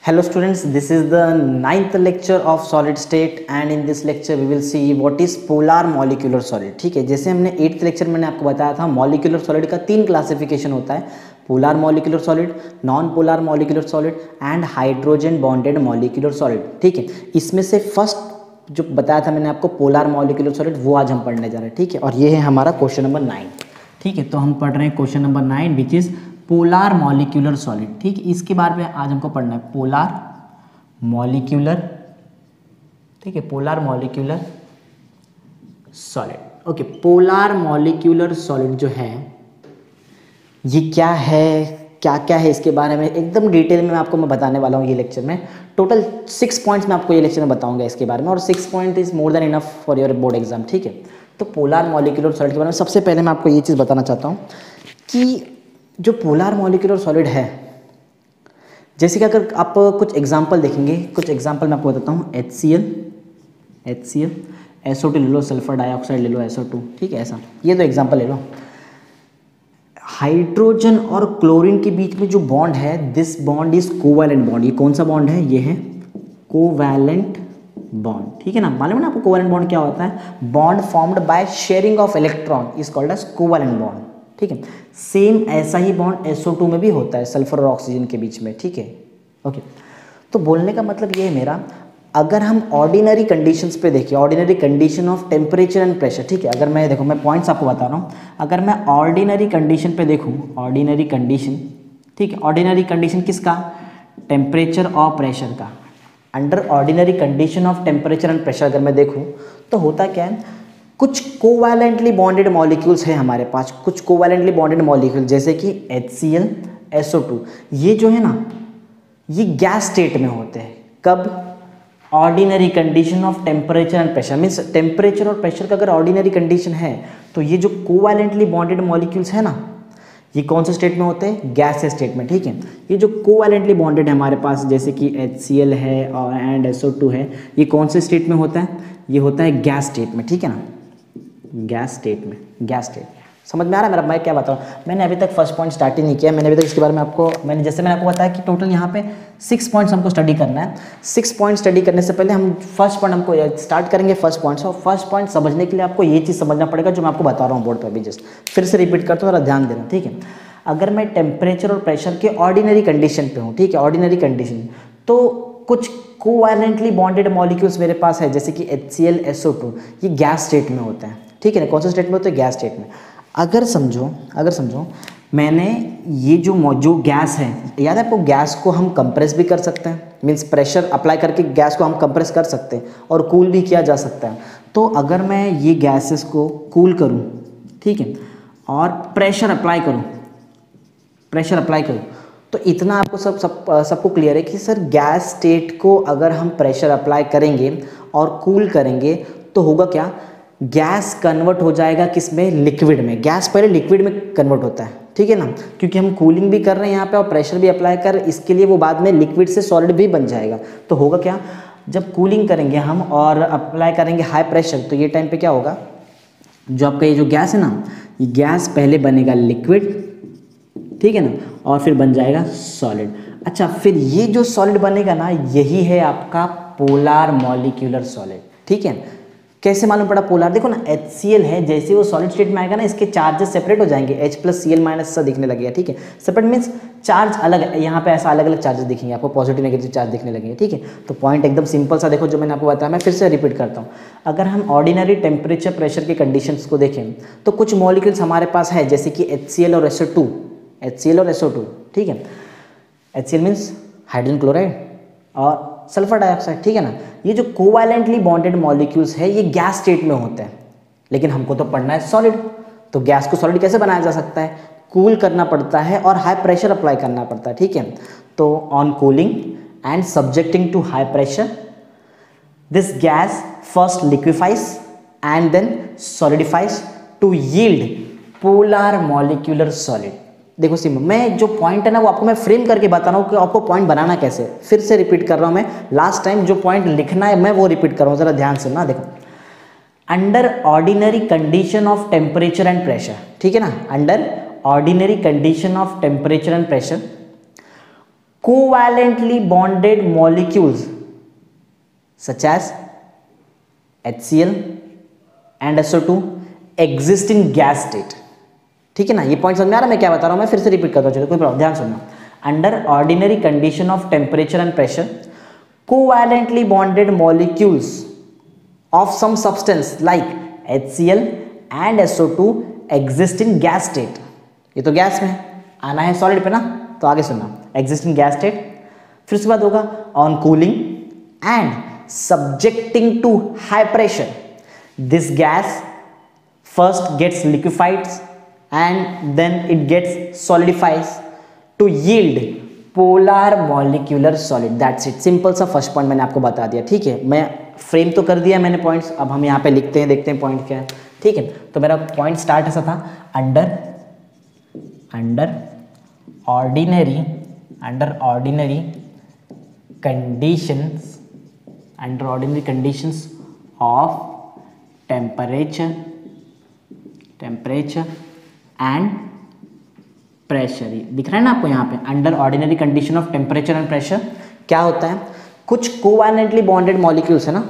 Hello students, this is the ninth lecture of solid state and in this lecture we will see what is polar molecular solid। ठीक है, जैसे हमने 8th lecture मैंने आपको बताया था मॉलिक्यूलर सॉलिड का 3 क्लासिफिकेशन होता है, polar molecular solid, non polar molecular solid and hydrogen bonded molecular solid. ठीक है, इसमें से फर्स्ट जो बताया था मैंने आपको पोलर मॉलिक्यूलर सॉलिड वो आज हम पढ़ने जा रहे हैं। ठीक है, और ये है हमारा क्वेश्चन नंबर 9। ठीक है, तो हम पढ़ रहे हैं question number 9 which is polar molecular solid. ठीक है, इसके बारे में आज हमको पढ़ना है पोलर मॉलिक्यूलर। ठीक है, polar molecular solid. Okay, polar molecular solid जो है ये क्या है, क्या क्या है, इसके बारे में एकदम डिटेल में आपको मैं बताने वाला हूँ ये लेक्चर में। टोटल 6 पॉइंट्स मैं आपको ये लेक्चर में बताऊंगा इसके बारे में, और 6 point is more than enough for your board exam. ठीक है, तो पोलर मॉलिक्यूलर सॉलिड के बारे में सबसे पहले मैं आपको ये चीज़ बताना चाहता हूँ कि जो पोलर मॉलिक्यूलर सॉलिड है, जैसे कि अगर आप कुछ एग्जांपल देखेंगे, कुछ एग्जांपल मैं आपको बताता हूँ। HCl, SO2 ले लो, सल्फर डाइऑक्साइड ले लो, SO2। ठीक है, ऐसा ये तो एग्जांपल ले लो। हाइड्रोजन और क्लोरीन के बीच में जो बॉन्ड है, this bond is covalent bond. ये कौन सा बॉन्ड है? ये है कोवैलेंट बॉन्ड। ठीक है ना, मालूम है ना आपको कोवैलेंट बॉन्ड क्या होता है? Bond formed by sharing of electron is called as covalent bond. ठीक है, सेम ऐसा ही बॉन्ड SO2 में भी होता है, सल्फर और ऑक्सीजन के बीच में। ठीक है, ओके। तो बोलने का मतलब ये है मेरा, अगर हम ऑर्डिनरी कंडीशंस पे देखें, ordinary condition of temperature and pressure. ठीक है, अगर मैं देखो, मैं पॉइंट्स आपको बता रहा हूँ। अगर मैं ऑर्डिनरी कंडीशन पे देखूँ, ऑर्डिनरी कंडीशन, ठीक है, ऑर्डिनरी कंडीशन किसका? टेम्परेचर और प्रेशर का। Under ordinary condition of temperature and pressure अगर मैं देखूँ तो होता क्या है, कुछ कोवैलेंटली बॉन्डेड मॉलिक्यूल्स हैं हमारे पास, कुछ कोवैलेंटली बॉन्डेड मॉलिक्यूल जैसे कि HCl, SO2। ये जो है ना, ये गैस स्टेट में होते हैं। कब? Ordinary condition of temperature and pressure. Means temperature और प्रेशर का अगर ऑर्डिनरी कंडीशन है तो ये जो कोवैलेंटली बॉन्डेड मॉलिक्यूल्स है ना, ये कौन से स्टेट में होते हैं? गैस स्टेट में। ठीक है, ये जो कोवैलेंटली बॉन्डेड है हमारे पास जैसे कि HCl है और एंड SO2 है, ये कौन से स्टेट में होता है? ये होता है गैस स्टेट में। ठीक है ना, गैस स्टेट में, गैस स्टेट। समझ में आ रहा है मेरा? मैं क्या बताऊँ, मैंने अभी तक फर्स्ट पॉइंट स्टार्ट ही नहीं किया। मैंने अभी तक इसके बारे में आपको जैसे मैंने आपको बताया कि टोटल यहाँ पे 6 पॉइंट्स हमको स्टडी करना है। 6 पॉइंट स्टडी करने से पहले हम फर्स्ट पॉइंट हमको स्टार्ट करेंगे फर्स्ट पॉइंट से। और फर्स्ट पॉइंट समझने के लिए आपको ये चीज़ समझना पड़ेगा जो मैं आपको बता रहा हूँ बोर्ड पर भी। जस्ट फिर से रिपीट करता हूँ, थोड़ा ध्यान देना। ठीक है, अगर मैं टेम्परेचर और प्रेशर के ऑर्डिनरी कंडीशन पे हूँ, ठीक है, ऑर्डिनरी कंडीशन, तो कुछ कोवैलेंटली बॉन्डेड मॉलिक्यूल्स मेरे पास है जैसे कि HCl, SO2, ये गैस स्टेट में होते हैं। ठीक है ना, कौन से स्टेट में होते हैं? गैस स्टेट में। अगर समझो मैंने ये जो गैस है, याद है आपको, गैस को हम कंप्रेस भी कर सकते हैं। मीन्स प्रेशर अप्लाई करके गैस को हम कंप्रेस कर सकते हैं और कूल भी किया जा सकता है। तो अगर मैं ये गैसेस को कूल करूँ, ठीक है, और प्रेशर अप्लाई करूँ, तो इतना आपको सबको क्लियर है कि सर गैस स्टेट को अगर हम प्रेशर अप्लाई करेंगे और कूल करेंगे तो होगा क्या? गैस कन्वर्ट हो जाएगा किस में? लिक्विड में। गैस पहले लिक्विड में कन्वर्ट होता है। ठीक है ना, क्योंकि हम कूलिंग भी कर रहे हैं यहाँ पे और प्रेशर भी अप्लाई कर, इसके लिए वो बाद में लिक्विड से सॉलिड भी बन जाएगा। तो होगा क्या, जब कूलिंग करेंगे हम और अप्लाई करेंगे हाई प्रेशर, तो ये टाइम पे क्या होगा, जो आपका ये जो गैस है ना, ये गैस पहले बनेगा लिक्विड, ठीक है ना, और फिर बन जाएगा सॉलिड। अच्छा, फिर ये जो सॉलिड बनेगा ना, यही है आपका पोलर मॉलिक्यूलर सॉलिड। ठीक है, कैसे मालूम पड़ा पोलर? देखो ना, HCl है, जैसे वो सॉलिड स्टेट में आएगा ना, इसके चार्जेस सेपरेट हो जाएंगे, H+Cl- सा दिखने लगेगा। ठीक है, सेपरेट मीन्स चार्ज अलग है। यहाँ पे ऐसा अलग अलग चार्जेस दिखेंगे आपको, पॉजिटिव नेगेटिव चार्ज दिखने लगेंगे। ठीक है, तो पॉइंट एकदम सिंपल सा देखो जो मैंने आपको बताया, मैं फिर से रिपीट करता हूँ। अगर हम ऑर्डिनरी टेम्परेचर प्रेशर के कंडीशंस को देखें तो कुछ मॉलिक्यूल्स हमारे पास है जैसे कि HCl और SO2। ठीक है, HCl मीन्स हाइड्रोजन क्लोराइड और सल्फर डाइऑक्साइड। ठीक है ना, ये जो कोवैलेंटली बॉन्डेड मॉलिक्यूल्स है ये गैस स्टेट में होते हैं, लेकिन हमको तो पढ़ना है सॉलिड। तो गैस को सॉलिड कैसे बनाया जा सकता है? कूल करना पड़ता है और हाई प्रेशर अप्लाई करना पड़ता है। ठीक है, तो on cooling and subjecting to high pressure, this gas first liquefies and then solidifies to yield polar molecular solid. देखो सिंपल, मैं जो पॉइंट है ना वो आपको मैं फ्रेम करके बता रहा हूँ कि आपको पॉइंट बनाना कैसे। फिर से रिपीट कर रहा हूँ मैं, लास्ट टाइम जो पॉइंट लिखना है मैं वो रिपीट कर रहा हूँ, जरा ध्यान से ना। देखो, under ordinary condition of temperature and pressure, ठीक है ना, under ordinary condition of temperature and pressure, covalently bonded molecules such as HCl and SO2 exist in gas state. ठीक है ना, ये पॉइंट समझ में आ रहा है मैं क्या बता रहा हूं? मैं फिर से रिपीट करता हूं, चलो कोई प्रॉब्लम, ध्यान सुनना। Under ordinary condition of temperature and pressure covalently bonded molecules of some substance like HCl and SO2 exist in gas state. ये तो गैस में आना है, सॉलिड पे ना, तो आगे सुनना, एग्जिस्ट इन गैस स्टेट। फिर उसके बाद होगा on cooling and subjecting to high pressure this gas first gets liquefied and then it gets solidifies to yield polar molecular solid. That's it, simple सा फर्स्ट पॉइंट मैंने आपको बता दिया। ठीक है, मैं फ्रेम तो कर दिया मैंने पॉइंट्स, अब हम यहाँ पे लिखते हैं, देखते हैं पॉइंट क्या है। ठीक है, तो मेरा पॉइंट स्टार्ट ऐसा था, under ordinary conditions of temperature and pressure. दिख रहा है ना आपको यहाँ पे, under ordinary condition of temperature and pressure क्या होता है? कुछ कोवैलेंटली बॉन्डेड मॉलिक्यूल्स है ना,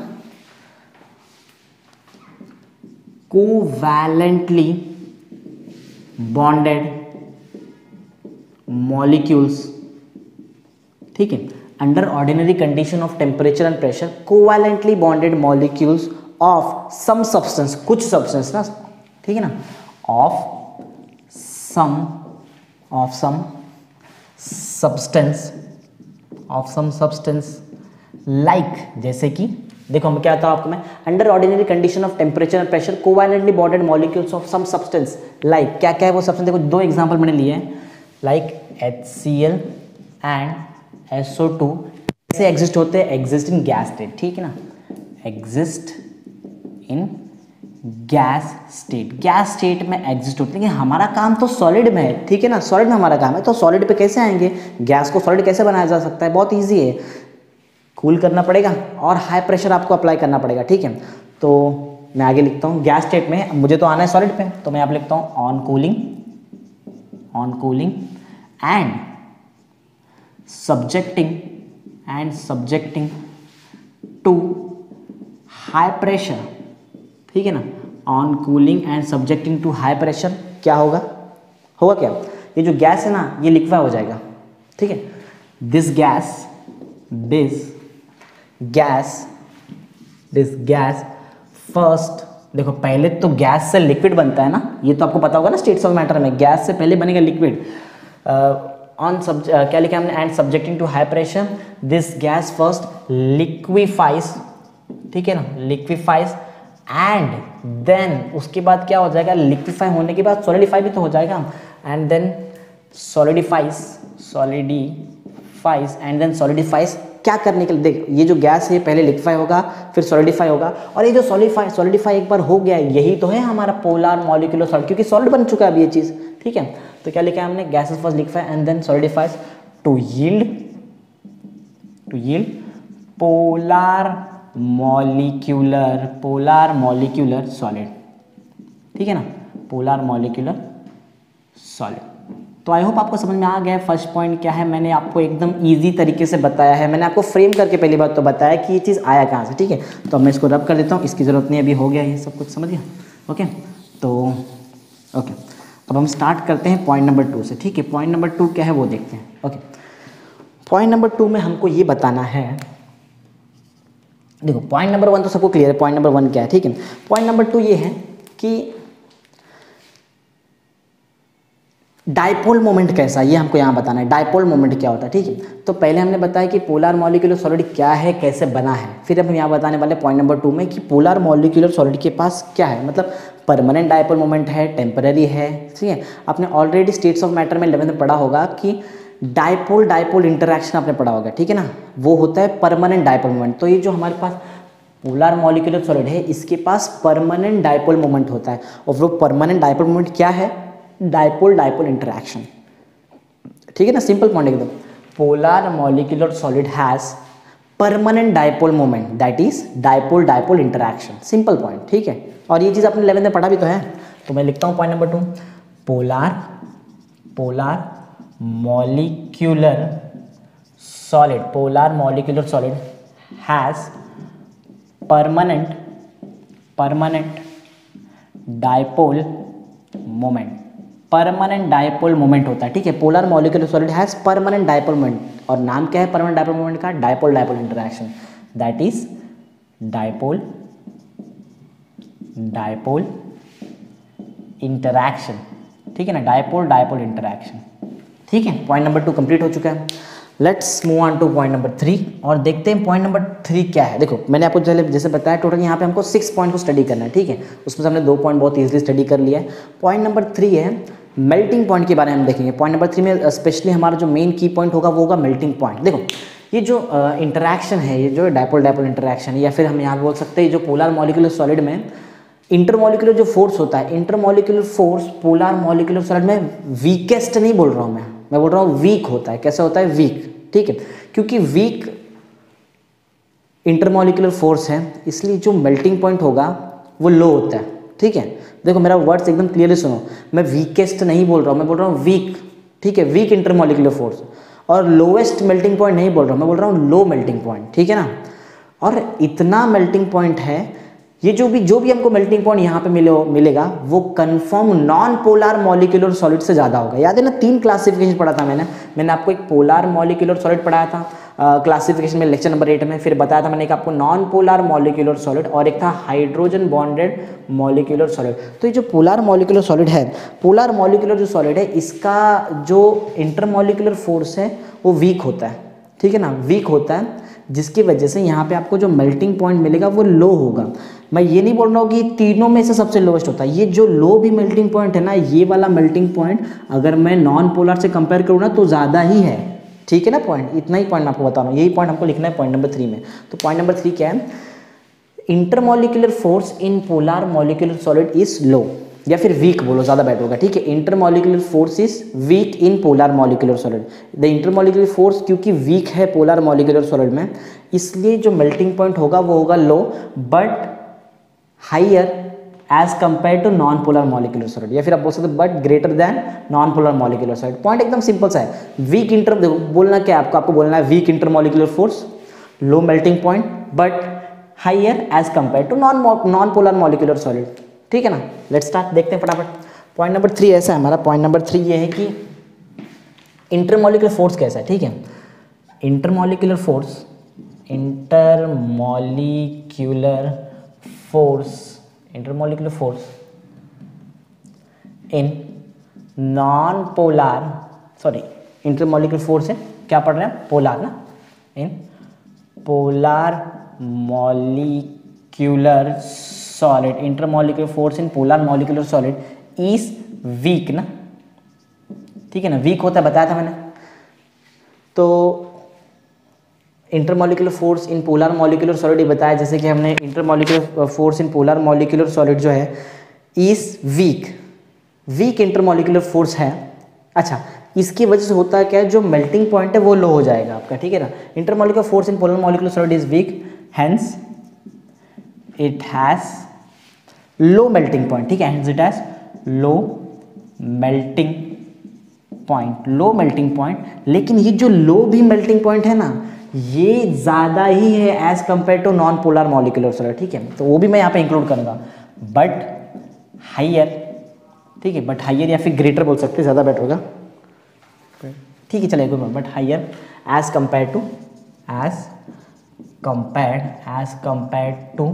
कोवैलेंटली बॉन्डेड मॉलिक्यूल्स। ठीक है, under ordinary condition of temperature and pressure covalently bonded molecules of some substance, कुछ सब्सटेंस ना, ठीक है ना, ऑफ सम सब्सटेंस लाइक, जैसे कि देखो हम क्या था आपको मैं, under ordinary condition of temperature and pressure covalently bonded molecules of some substance like, क्या क्या है वो सब्सटेंस? देखो दो एग्जांपल मैंने लिए हैं, लाइक HCl एंड SO2 कैसे एग्जिस्ट होते हैं? Exist in gas state. ठीक है ना, एग्जिस्ट इन गैस स्टेट में एग्जिस्ट होते हैं, लेकिन हमारा काम तो सॉलिड में है। ठीक है ना, सॉलिड में हमारा काम है, तो सॉलिड पे कैसे आएंगे? गैस को सॉलिड कैसे बनाया जा सकता है? बहुत इजी है, कूल करना पड़ेगा और हाई प्रेशर आपको अप्लाई करना पड़ेगा। ठीक है, तो मैं आगे लिखता हूँ गैस स्टेट में, मुझे तो आना है सॉलिड पे, तो मैं यहाँ पे लिखता हूँ on cooling and subjecting to high pressure. ठीक है ना, on cooling and subjecting to high pressure क्या होगा क्या? ये जो गैस है ना, ये लिक्विफाई हो जाएगा। ठीक है, दिस गैस फर्स्ट, देखो पहले तो गैस से लिक्विड बनता है ना, ये तो आपको पता होगा ना, स्टेट्स ऑफ मैटर में गैस से पहले बनेगा लिक्विड। क्या लिखा हमने? And subjecting to high pressure this gas first liquefies. ठीक है ना, लिक्विफाइज एंड देन उसके बाद क्या हो जाएगा? लिक्विफाई होने के बाद सॉलिडिफाई भी तो हो जाएगा, एंड देन सॉलिडिफाइज क्या करने के लिए? देख, ये जो गैस है पहले लिक्विफाई होगा, फिर सॉलिडिफाई होगा, और ये जो सॉलिडिफाई एक बार हो गया, यही तो है हमारा पोलर मॉलिक्यूलर सॉलिड, क्योंकि सॉलिड बन चुका है अभी ये चीज़। ठीक है, तो क्या लिखा है हमने? Gases first liquefy and then solidifies to yield polar molecular solid. ठीक है ना, पोलर मॉलिक्यूलर सॉलिड। तो आई होप आपको समझ में आ गया है फर्स्ट पॉइंट क्या है। मैंने आपको एकदम इजी तरीके से बताया है, मैंने आपको फ्रेम करके पहली बात तो बताया कि ये चीज़ आया कहाँ से। ठीक है, तो अब मैं इसको रब कर देता हूँ, इसकी ज़रूरत नहीं, अभी हो गया ये सब कुछ, समझ गया? ओके, तो ओके, अब हम स्टार्ट करते हैं पॉइंट नंबर 2 से। ठीक है, पॉइंट नंबर 2 क्या है वो देखते हैं। ओके, पॉइंट नंबर 2 में हमको ये बताना है, देखो पॉइंट नंबर 1 तो सबको क्लियर है, पॉइंट नंबर 1 क्या है। ठीक है, पॉइंट नंबर 2 ये है कि डायपोल मोमेंट कैसा, ये हमको यहाँ बताना है, डायपोल मोमेंट क्या होता है। ठीक है, तो पहले हमने बताया कि पोलर मॉलिक्यूलर सॉलिड क्या है, कैसे बना है, फिर अब हम यहाँ बताने वाले पॉइंट नंबर 2 में कि पोलर मॉलिक्यूलर सॉलिड के पास क्या है, मतलब परमानेंट डायपोल मोमेंट है, टेम्पररी है। ठीक है, आपने ऑलरेडी स्टेट्स ऑफ मैटर में 11th में पढ़ा होगा कि डायपोल इंटरैक्शन आपने पढ़ा होगा। ठीक है ना, वो होता है परमानेंट डायपोल मोमेंट। तो ये जो हमारे पास पोलर मॉलिक्यूलर सॉलिड है, इसके पास परमानेंट डायपोल मोमेंट होता है, और वो परमानेंट डायपोल मोमेंट क्या है? Dipole interaction. ठीक है ना, सिंपल पॉइंट एकदम। Polar molecular solid has permanent dipole moment, that is dipole interaction, simple point. ठीक है, और ये चीज़ आपने 11th में पढ़ा भी तो है, तो मैं लिखता हूँ point number 2, polar molecular solid, polar molecular solid has permanent dipole moment, permanent dipole moment होता है, ठीक है। Polar molecular solid has permanent dipole moment, और नाम क्या है परमानेंट डायपोल मोमेंट का? Dipole dipole interaction, that is dipole dipole interaction, ठीक है ना, डायपोल डायपोल इंटरैक्शन, ठीक है। पॉइंट नंबर 2 कंप्लीट हो चुका है। Let's move on two point number 3 और देखते हैं पॉइंट नंबर 3 क्या है। देखो मैंने आपको जैसे बताया टोटल यहाँ पे हमको 6 पॉइंट को स्टडी करना है, ठीक है। उसमें से हमने 2 पॉइंट बहुत ईजिली स्टडी कर लिया है। पॉइंट नंबर 3 है मेल्टिंग पॉइंट के बारे में हम देखेंगे। पॉइंट नंबर 3 में स्पेशली हमारा जो मेन की पॉइंट होगा वो होगा मेल्टिंग पॉइंट। देखो ये जो इंटरैक्शन है, ये जो डायपोल डायपोल इंटरैक्शन, या फिर हम यहाँ बोल सकते हैं जो पोलर मॉलिक्यूलर सॉलिड में इंटरमॉलिक्यूलर जो फोर्स होता है, intermolecular force polar molecular solid में वीकेस्ट नहीं बोल रहा हूँ मैं बोल रहा हूँ वीक होता है। कैसे होता है? वीक, ठीक है। क्योंकि वीक इंटरमॉलिक्यूलर फोर्स है, इसलिए जो मेल्टिंग पॉइंट होगा वो लो होता है, ठीक है। देखो मेरा वर्ड्स एकदम क्लियरली सुनो, मैं वीकेस्ट नहीं बोल रहा हूँ, मैं बोल रहा हूँ वीक, ठीक है, वीक इंटरमॉलिक्यूलर फोर्स। और लोएस्ट मेल्टिंग पॉइंट नहीं बोल रहा हूँ, मैं बोल रहा हूँ लो मेल्टिंग पॉइंट, ठीक है ना। और इतना मेल्टिंग पॉइंट है, ये जो भी हमको मेल्टिंग पॉइंट यहाँ पे मिलेगा वो confirm non polar molecular solid से ज़्यादा होगा। याद है ना, 3 क्लासिफिकेशन पढ़ा था मैंने आपको एक पोलर मॉलिक्यूलर सॉलिड पढ़ाया था क्लासिफिकेशन में लेक्चर नंबर 8 में, फिर बताया था मैंने एक आपको नॉन पोलर मॉलिक्यूलर सॉलिड और एक था हाइड्रोजन बॉन्डेड मॉलिक्यूलर सॉलिड। तो ये जो पोलर मॉलिक्यूलर सॉलिड है, पोलर मॉलिक्यूलर जो सॉलिड है, इसका जो इंटरमॉलिक्यूलर फोर्स है वो वीक होता है, ठीक है ना, वीक होता है, जिसकी वजह से यहाँ पे आपको जो मेल्टिंग पॉइंट मिलेगा वो लो होगा। मैं ये नहीं बोल रहा हूँ कि तीनों में से सबसे लोवेस्ट होता है, ये जो लो भी मेल्टिंग पॉइंट है ना, ये वाला मेल्टिंग पॉइंट अगर मैं नॉन पोलर से कंपेयर करूँ ना तो ज़्यादा ही है, ठीक है ना। पॉइंट इतना ही पॉइंट आपको बता रहा हूँ, यही पॉइंट हमको लिखना है पॉइंट नंबर 3 में। तो पॉइंट नंबर 3 क्या है? Intermolecular force in polar molecular solid is low, या फिर वीक बोलो ज़्यादा बेटर होगा, ठीक है। Intermolecular force is weak in polar molecular solid. The intermolecular force क्योंकि वीक है पोलर मॉलिक्यूलर सॉलिड में, इसलिए जो मेल्टिंग पॉइंट होगा वो होगा low but higher as compare to non polar molecular solid, या फिर आप बोल सकते but greater than non polar molecular solid. Point एकदम सिंपल सा है। वीक इंटर बोलना क्या है आपको बोलना है weak intermolecular force, low melting point but higher as compare to non polar molecular solid, ठीक है ना। लेट्स स्टार्ट, देखते हैं फटाफट। पॉइंट नंबर 3 ऐसा है हमारा, पॉइंट नंबर 3 ये है कि इंटरमॉलिक्यूलर फोर्स कैसा है, ठीक है। Intermolecular force in non polar, sorry intermolecular force है, क्या पढ़ रहे हैं? पोलर ना, in polar molecular solid, intermolecular force in polar molecular solid is week ना, ठीक है ना, वीक होता है, बताया था मैंने। तो intermolecular force in polar molecular solid ये बताया, जैसे कि हमने intermolecular force in polar molecular solid जो है इज वीक इंटरमॉलिक्यूलर फोर्स है। अच्छा, इसकी वजह से होता है क्या है, जो मेल्टिंग पॉइंट है वो लो हो जाएगा आपका, ठीक है ना। Intermolecular force in polar molecular solid is weak, hence it has low melting point, ठीक है, hence it has low melting point. लेकिन ये जो लो भी मेल्टिंग पॉइंट है ना, ये ज़्यादा ही है as compare to non polar molecular solid, ठीक है। तो वो भी मैं यहाँ पे इंक्लूड करूँगा, बट हाइयर, ठीक है, बट हाइयर या फिर ग्रेटर बोल सकते हैं, ज़्यादा बेटर होगा, ठीक है, चलेगा। But higher as compare to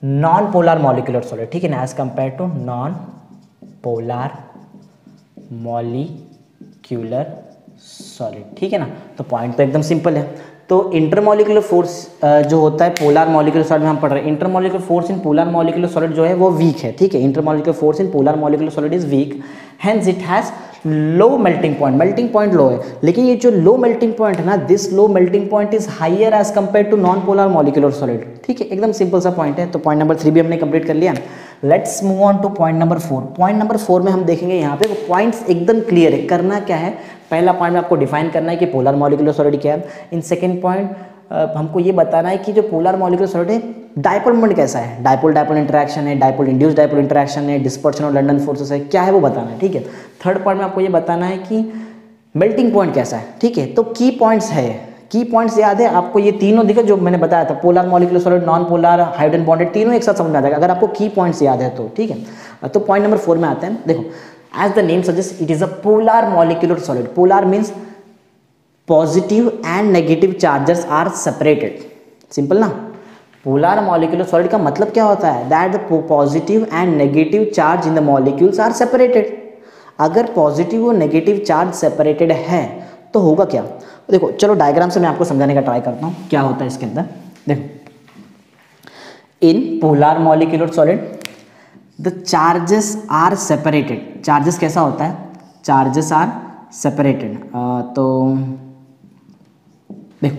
non polar molecular solid, ठीक है ना, as compare to non polar molecular solid, ठीक है ना। तो पॉइंट तो एकदम सिंपल है। तो इंटरमॉलिक्यूलर फोर्स जो होता है पोलर मॉलिक्यूलर सॉलिड में हम पढ़ रहे हैं, intermolecular force in polar molecular solid जो है वो वीक है, ठीक है। Intermolecular force in polar molecular solid is weak, hence it has low melting point low है। लेकिन ये जो लो मेल्टिंग पॉइंट है ना, this low melting point is higher as compare to non polar molecular solid, ठीक है, एकदम simple सा पॉइंट है। तो पॉइंट नंबर 3 भी हमने कंप्लीट कर लिया। Let's move on two point number 4। Point number 4 में हम देखेंगे यहाँ पे पॉइंट्स एकदम क्लियर है। करना क्या है, पहला पॉइंट में आपको डिफाइन करना है कि पोलर मॉलिक्यूलर सॉलिड क्या है। इन सेकंड पॉइंट हमको ये बताना है कि जो पोलर मॉलिक्यूलर सॉलिड है डायपोल मोमेंट कैसा है, डायपोल डायपोल इंटरैक्शन है, डायपोल इंड्यूस्ड डायपोल इंटरैक्शन है, डिस्पर्शन और लंडन फोर्सेस है, क्या है वो बताना है, ठीक है। थर्ड पॉइंट में आपको ये बताना है कि मेल्टिंग पॉइंट कैसा है, ठीक है। तो की पॉइंट्स है, की पॉइंट्स याद है आपको, ये तीनों दिखे जो मैंने बताया था, polar molecular solid, non polar, hydrogen bonded, तीनों एक साथ समझ में आ जाएगा अगर आपको की पॉइंट्स याद है तो, ठीक है। तो पॉइंट नंबर 4 में आते हैं। देखो, as the name suggest it is a polar molecular solid. Polar means positive and negative charges are separated. Simple ना, पोलर मॉलिक्यूलर सॉलिड का मतलब क्या होता है, that the positive and negative charge in the molecules are separated. अगर positive और negative charge separated है तो होगा क्या, देखो चलो डायग्राम से मैं आपको समझाने का ट्राई करता हूँ क्या होता है इसके अंदर। देखो, in polar molecular solid the charges are separated. Charges कैसा होता है, चार्जेस आर सेपरेटेड। तो देखो,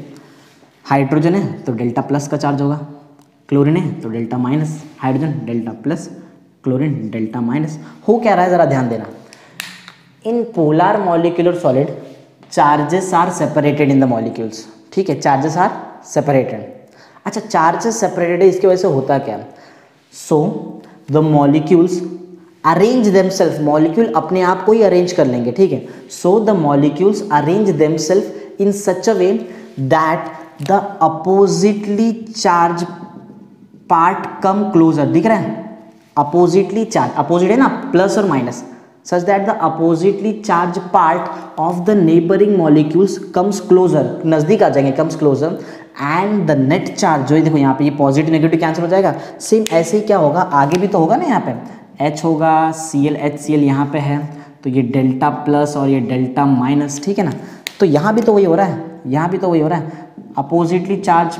हाइड्रोजन है तो डेल्टा प्लस का चार्ज होगा, क्लोरीन है तो delta minus, hydrogen delta plus, chlorine delta minus. हो क्या रहा है ज़रा ध्यान देना, in polar molecular solid charges are separated in the molecules. ठीक है, चार्जेस आर सेपरेटेड। अच्छा, चार्जेस सेपरेटेड है, इसकी वजह से होता क्या, so the molecules arrange themselves. Molecule अपने आप को ही अरेंज कर लेंगे, ठीक है। So the molecules arrange themselves in such a way that the oppositely charge part come closer. दिख रहा है, अपोजिटली चार्ज, अपोजिट है ना, प्लस और minus, such that the oppositely charged part of the neighboring molecules comes closer, नजदीक आ जाएंगे, comes closer, and the net charge जो है, देखो यहाँ पे ये पॉजिटिव नेगेटिव कैंसिल हो जाएगा। सेम ऐसे ही क्या होगा, आगे भी तो होगा ना, यहाँ पे H होगा, Cl HCl यहाँ पे है, तो ये डेल्टा प्लस और ये डेल्टा माइनस, ठीक है ना। तो यहाँ भी तो वही हो रहा है, यहाँ भी तो वही हो रहा है, oppositely charge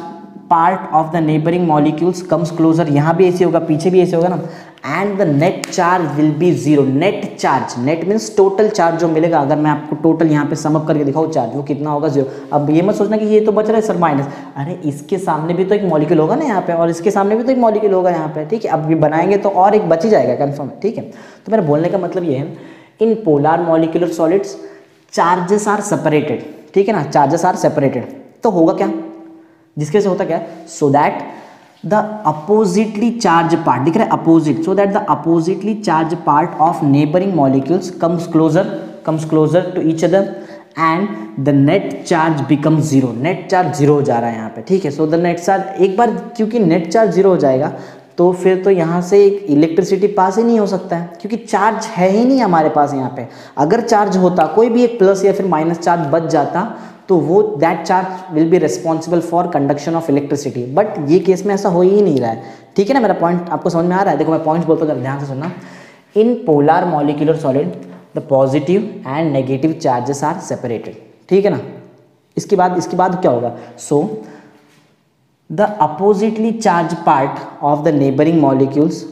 part of the neighbouring molecules comes closer, यहाँ भी ऐसे होगा, पीछे भी ऐसे होगा ना, and the net charge will be zero. Net charge, net means total charge जो मिलेगा, अगर मैं आपको टोटल यहाँ पे समअप करके दिखाऊँ चार्ज, वो कितना होगा, जीरो। अब ये मत सोचना कि ये तो बच रहा है सर माइनस, अरे इसके सामने भी तो एक मॉलिक्यूल होगा ना यहाँ पे, और इसके सामने भी तो एक मॉलिक्यूल होगा यहाँ पे, ठीक है। अब ये बनाएंगे तो और एक बच ही जाएगा, कन्फर्म है, ठीक है। तो मेरा बोलने का मतलब ये है, in polar molecular solids charges are separated, ठीक है ना, चार्जेस आर सेपरेटेड। तो होगा क्या, जिसके से होता क्या, so that the oppositely charge part, दिख रहा है opposite, so that the oppositely charge part of neighbouring molecules comes closer to each other and the net charge become zero. Net charge zero हो जा रहा है यहाँ पे, ठीक है। सो द नेट चार्ज, एक बार क्योंकि नेट चार्ज जीरो हो जाएगा तो फिर तो यहाँ से एक इलेक्ट्रिसिटी पास ही नहीं हो सकता है, क्योंकि चार्ज है ही नहीं हमारे पास यहाँ पे। अगर चार्ज होता, कोई भी एक प्लस या फिर माइनस चार्ज बच जाता, तो वो that charge will be responsible for conduction of electricity, but ये केस में ऐसा हो ही नहीं रहा है, ठीक है ना। मेरा पॉइंट आपको समझ में आ रहा है, देखो मैं पॉइंट्स बोलता हूँ, ध्यान से सुनना। In polar molecular solid the positive and negative charges are separated, ठीक है ना। इसके बाद क्या होगा, so the oppositely charge part of the neighbouring molecules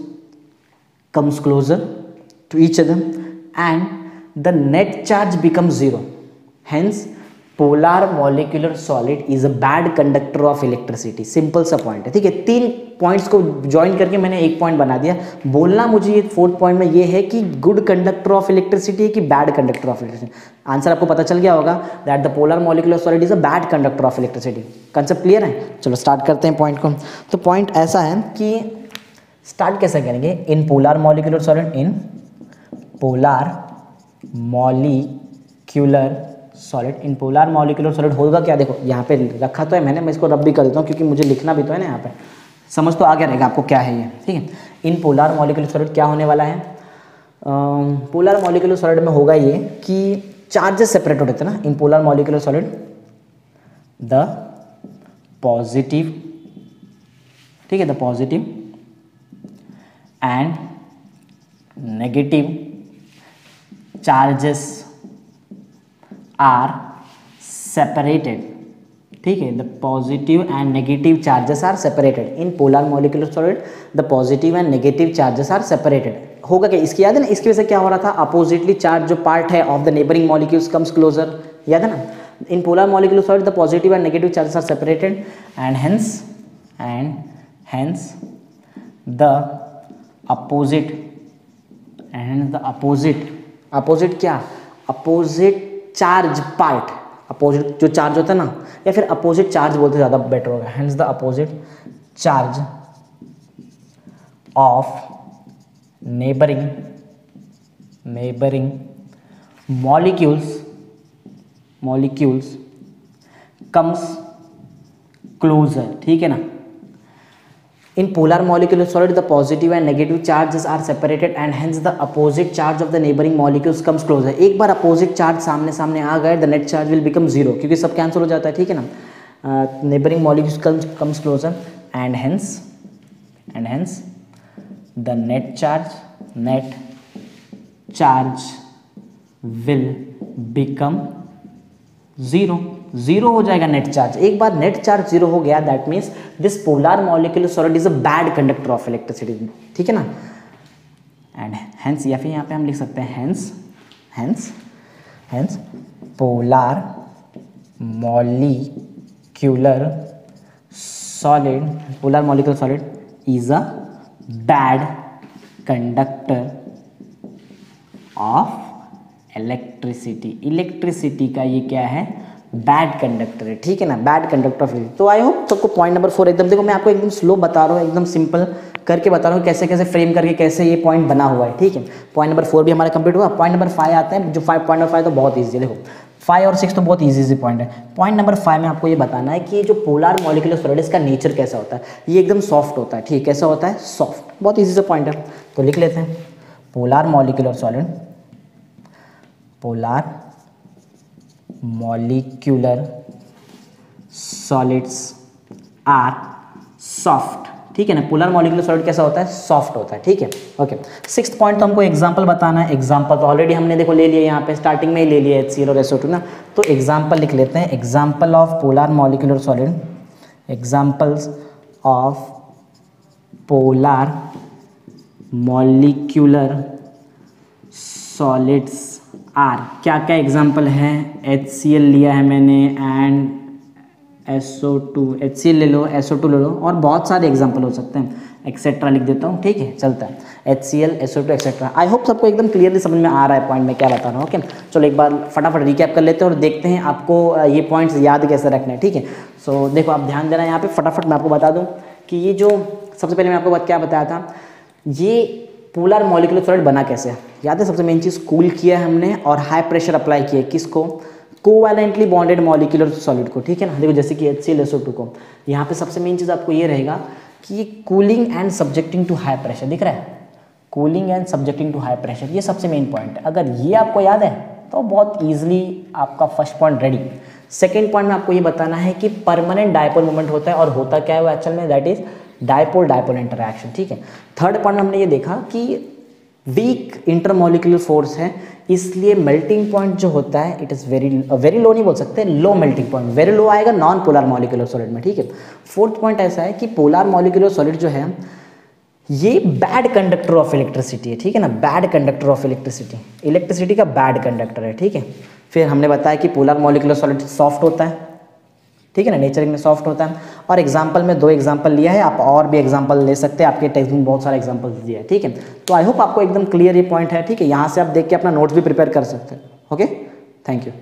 comes closer to each other and the net charge becomes zero, hence polar molecular solid is a bad conductor of electricity. Simple सा point है, ठीक है। 3 points को join करके मैंने एक point बना दिया। बोलना मुझे ये 4th पॉइंट में ये है कि गुड कंडक्टर ऑफ इलेक्ट्रिसिटी है कि bad conductor of electricity. Answer आपको पता चल गया होगा, that the polar molecular solid is a bad conductor of electricity. Concept clear है, चलो स्टार्ट करते हैं पॉइंट को। तो पॉइंट ऐसा है कि स्टार्ट कैसे करेंगे, इन पोलर मॉलिक्यूलर सॉलिड, इन पोलर मॉलिक्यूलर सॉलिड, इन पोलर मॉलिक्यूलर सॉलिड होगा क्या, देखो यहाँ पे रखा तो है मैंने, मैं इसको रब भी कर देता हूँ क्योंकि मुझे लिखना भी तो है ना, यहाँ पे समझ तो आ गया रहेगा आपको क्या है ये, ठीक है। इन पोलर मॉलिक्यूलर सॉलिड क्या होने वाला है, पोलर मॉलिक्यूलर सॉलिड में होगा ये कि चार्जेस सेपरेट होते हैं ना, in polar molecular solid the positive, ठीक है, the positive and negative charges are separated, ठीक है। The positive and negative charges are separated in polar molecular solid, the positive and negative charges are separated. होगा क्या, इसकी याद है ना, इसकी वजह से क्या हो रहा था, अपोजिटली चार्ज जो पार्ट है of the neighbouring molecules comes closer, याद है ना। In polar molecular solid the positive and negative charges are separated and hence the opposite opposite क्या, अपोजिट चार्ज पार्ट, अपोजिट जो चार्ज होता है ना, या फिर अपोजिट चार्ज बोलते ज़्यादा बेटर होगा, hence the opposite charge of neighbouring molecules comes closer, ठीक है ना। In polar molecular solid the positive and negative charges are separated and hence the opposite charge of the neighbouring molecules comes closer. एक बार opposite charge सामने सामने आ गए the net charge will become zero, क्योंकि सब कैंसिल हो जाता है, ठीक है ना। Neighbouring molecules comes closer and hence the net charge will become zero हो जाएगा नेट चार्ज। एक बार नेट चार्ज जीरो हो गया that means this polar molecular solid is a bad conductor of electricity, ठीक है ना। एंड हेंस या फिर यहाँ पे हम लिख सकते हैं hence polar molecular solid is a bad conductor of electricity का ये क्या है, बैड कंडक्टर है, ठीक है ना, बैड कंडक्टर ऑफ इलेक्ट्रिसिटी। तो आई होप सबको पॉइंट नंबर 4 एकदम, देखो मैं आपको एकदम स्लो बता रहा हूँ, एकदम सिंपल करके बता रहा हूँ कैसे कैसे फ्रेम करके कैसे ये पॉइंट बना हुआ है, ठीक है। पॉइंट नंबर 4 भी हमारा कंप्लीट हुआ। पॉइंट नंबर 5 आते हैं, जो पॉइंट नंबर 5 तो बहुत ईजी है। देखो 5 और 6 तो बहुत ईजी पॉइंट है। पॉइंट नंबर 5 में आपको ये बताना है कि ये जो पोलर मॉलिक्यूलर सॉलिड इसका नेचर कैसा होता है। ये एकदम सॉफ्ट होता है, ठीक, कैसा होता है, सॉफ्ट। बहुत ईजी से पॉइंट है, तो लिख लेते हैं polar molecular solids are soft, ठीक है ना। पोलर मॉलिक्यूलर सॉलिड कैसा होता है, सॉफ्ट होता है, ठीक है। ओके, 6th पॉइंट तो हमको एग्जांपल बताना है। एग्जांपल तो ऑलरेडी हमने देखो ले लिया, यहाँ पे स्टार्टिंग में ही ले लिया HCl और SO2 ना, तो एग्जांपल लिख लेते हैं। Example of polar molecular solid, examples of polar molecular solids are, क्या क्या एग्जांपल है, HCl लिया है मैंने एंड SO2, HCl ले लो, SO2 ले लो, और बहुत सारे एग्जांपल हो सकते हैं, एक्सेट्रा लिख देता हूँ, ठीक है, चलता है, HCl, SO2 etcetera. I hope सबको एकदम क्लियरली समझ में आ रहा है पॉइंट में क्या बता रहा हूँ। ओके, चलो एक बार फटाफट रिकैप कर लेते हैं और देखते हैं आपको ये पॉइंट्स याद कैसे रखने हैं, ठीक है। सो देखो आप ध्यान देना यहाँ पे, फटाफट मैं आपको बता दूँ कि ये जो सबसे पहले मैं आपको क्या बताया था, ये पोलर मॉलिक्यूलर सॉलिड बना कैसे है, याद है। सबसे मेन चीज़ कूल किया है हमने और हाई प्रेशर अप्लाई किया, किसको, कोवैलेंटली बॉन्डेड मॉलिक्यूलर सॉलिड को, ठीक है ना। देखो जैसे कि HCl SO2 को, यहाँ पे सबसे मेन चीज़ आपको ये रहेगा कि ये cooling and subjecting to high pressure, दिख रहा है, cooling and subjecting to high pressure, ये सबसे मेन पॉइंट है। अगर ये आपको याद है तो बहुत ईजिली आपका first point ready. Second point में आपको ये बताना है कि परमानेंट डायपोल मोमेंट होता है, और होता क्या है वो एक्चुअल में, दैट इज डायपोल इंटरैक्शन, ठीक है। थर्ड पॉइंट में हमने ये देखा कि वीक इंटरमॉलिक्यूलर फोर्स है, इसलिए मेल्टिंग पॉइंट जो होता है इट इज़ वेरी लो नहीं बोल सकते, लो मेल्टिंग पॉइंट, वेरी लो आएगा नॉन पोलर मॉलिक्यूलर सॉलिड में, ठीक है। फोर्थ पॉइंट ऐसा है कि पोलर मॉलिक्यूलर सॉलिड जो है ये बैड कंडक्टर ऑफ इलेक्ट्रिसिटी है, ठीक है ना, बैड कंडक्टर ऑफ इलेक्ट्रिसिटी का बैड कंडक्टर है, ठीक है। फिर हमने बताया कि पोलर मॉलिक्यूलर सॉलिड सॉफ्ट होता है, ठीक है ना, नेचर में सॉफ्ट होता है। और एग्जाम्पल में 2 एग्जाम्पल लिया है, आप और भी एग्जाम्पल ले सकते हैं, आपके टेक्स्ट में बहुत सारे एग्जाम्पल दिए हैं, ठीक है। तो आई होप आपको एकदम क्लियर ये पॉइंट है, ठीक है। यहाँ से आप देख के अपना नोट्स भी प्रिपेयर कर सकते हैं। Okay, thank you.